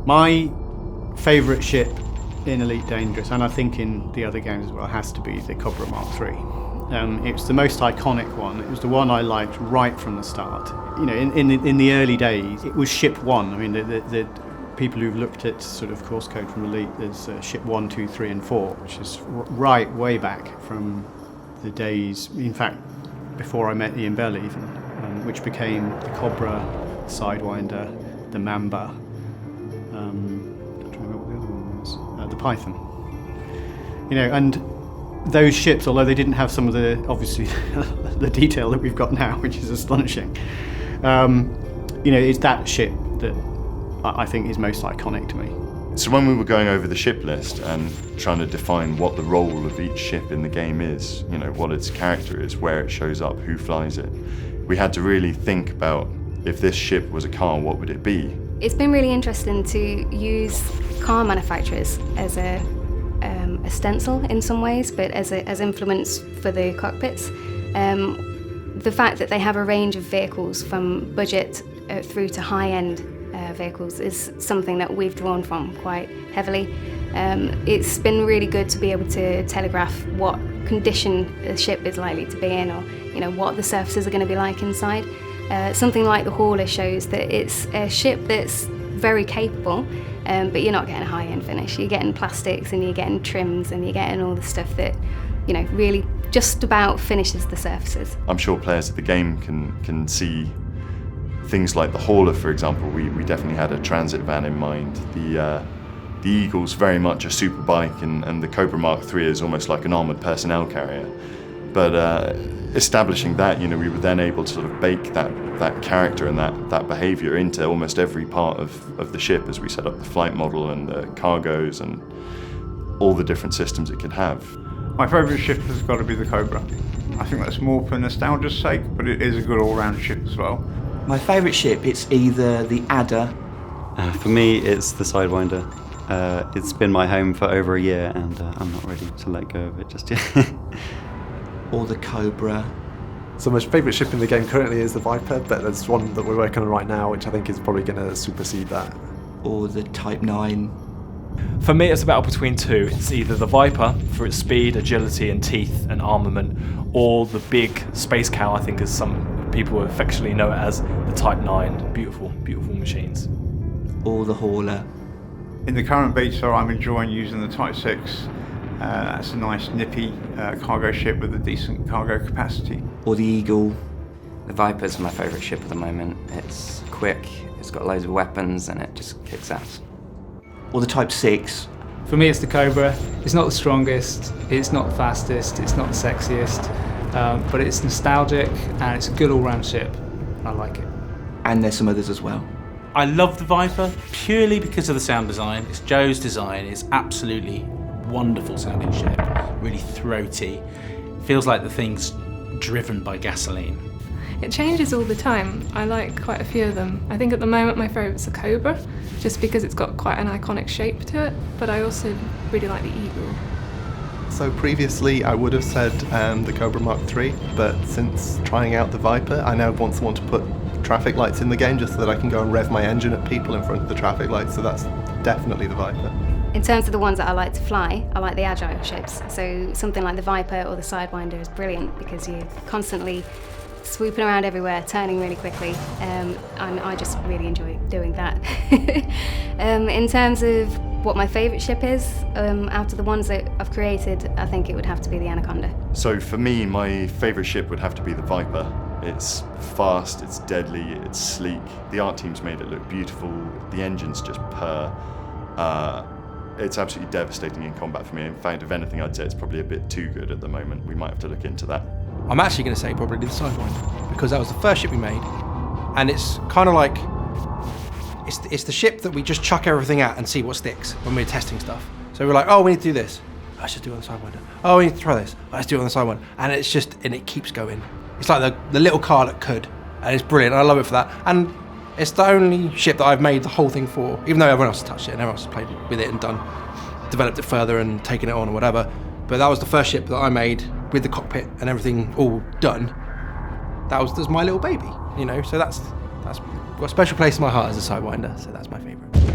My favourite ship in Elite Dangerous, and I think in the other games as well, has to be the Cobra Mark III. It's the most iconic one. It was the one I liked right from the start. You know, in the early days, it was ship one. I mean, the people who've looked at sort of course code from Elite, there's ship 1, 2, 3 and 4, which is right way back from the days, in fact, before I met Ian Bell even, which became the Cobra, the Sidewinder, the Mamba, I don't remember what the other one was, the Python. You know, and those ships, although they didn't have some of the, obviously, the detail that we've got now, which is astonishing, you know, it's that ship that I think is most iconic to me. So when we were going over the ship list and trying to define what the role of each ship in the game is, you know, what its character is, where it shows up, who flies it, we had to really think about, if this ship was a car, what would it be? It's been really interesting to use car manufacturers as a stencil in some ways, but as implements for the cockpits. The fact that they have a range of vehicles from budget through to high-end vehicles is something that we've drawn from quite heavily. It's been really good to be able to telegraph what condition the ship is likely to be in, or you know what the surfaces are going to be like inside. Something like the Hauler shows that it's a ship that's very capable, but you're not getting a high-end finish. You're getting plastics and you're getting trims and you're getting all the stuff that, you know, really just about finishes the surfaces. I'm sure players of the game can see things like the Hauler, for example. We definitely had a transit van in mind. The Eagle's very much a super bike, and the Cobra Mark III is almost like an armoured personnel carrier. But establishing that, you know, we were then able to sort of bake that character and that behaviour into almost every part of the ship as we set up the flight model and the cargoes and all the different systems it could have. My favourite ship has got to be the Cobra. I think that's more for nostalgia's sake, but it is a good all-round ship as well. My favourite ship, it's either the Adder. For me, it's the Sidewinder. It's been my home for over a year, and I'm not ready to let go of it just yet. Or the Cobra. So my favourite ship in the game currently is the Viper, but there's one that we're working on right now, which I think is probably going to supersede that. Or the Type 9. For me, it's a battle between two. It's either the Viper for its speed, agility and teeth and armament, or the big space cow, I think as some people affectionately know it as, the Type 9. Beautiful, beautiful machines. Or the Hauler. In the current beta, I'm enjoying using the Type 6. That's a nice nippy cargo ship with a decent cargo capacity. Or the Eagle. The Viper's my favourite ship at the moment. It's quick, it's got loads of weapons, and it just kicks ass. Or the Type 6. For me, it's the Cobra. It's not the strongest, it's not the fastest, it's not the sexiest, but it's nostalgic and it's a good all-round ship. I like it. And there's some others as well. I love the Viper purely because of the sound design. It's Joe's design. It's absolutely wonderful sounding ship, really throaty. Feels like the thing's driven by gasoline. It changes all the time. I like quite a few of them. I think at the moment my favourite's the Cobra, just because it's got quite an iconic shape to it, but I also really like the Eagle. So previously I would have said the Cobra Mark III, but since trying out the Viper, I now want someone to put traffic lights in the game just so that I can go and rev my engine at people in front of the traffic lights, so that's definitely the Viper. In terms of the ones that I like to fly, I like the agile ships. So something like the Viper or the Sidewinder is brilliant because you're constantly swooping around everywhere, turning really quickly. I just really enjoy doing that. In terms of what my favourite ship is, out of the ones that I've created, I think it would have to be the Anaconda. So for me, my favourite ship would have to be the Viper. It's fast, it's deadly, it's sleek. The art team's made it look beautiful. The engine's just purr. It's absolutely devastating in combat for me. In fact, if anything, I'd say it's probably a bit too good at the moment. We might have to look into that. I'm actually going to say probably the Sidewinder, because that was the first ship we made, and it's kind of like it's the ship that we just chuck everything at and see what sticks when we're testing stuff. So we're like, oh, we need to do this. Let's just do it on the Sidewinder. Oh, we need to try this. Let's do it on the Sidewinder. And it's just, and it keeps going. It's like the little car that could, and it's brilliant. I love it for that. And it's the only ship that I've made the whole thing for, even though everyone else has touched it and everyone else has played with it and developed it further and taken it on or whatever. But that was the first ship that I made with the cockpit and everything all done. That was my little baby, you know. So that's got a special place in my heart as a Sidewinder. So that's my favourite.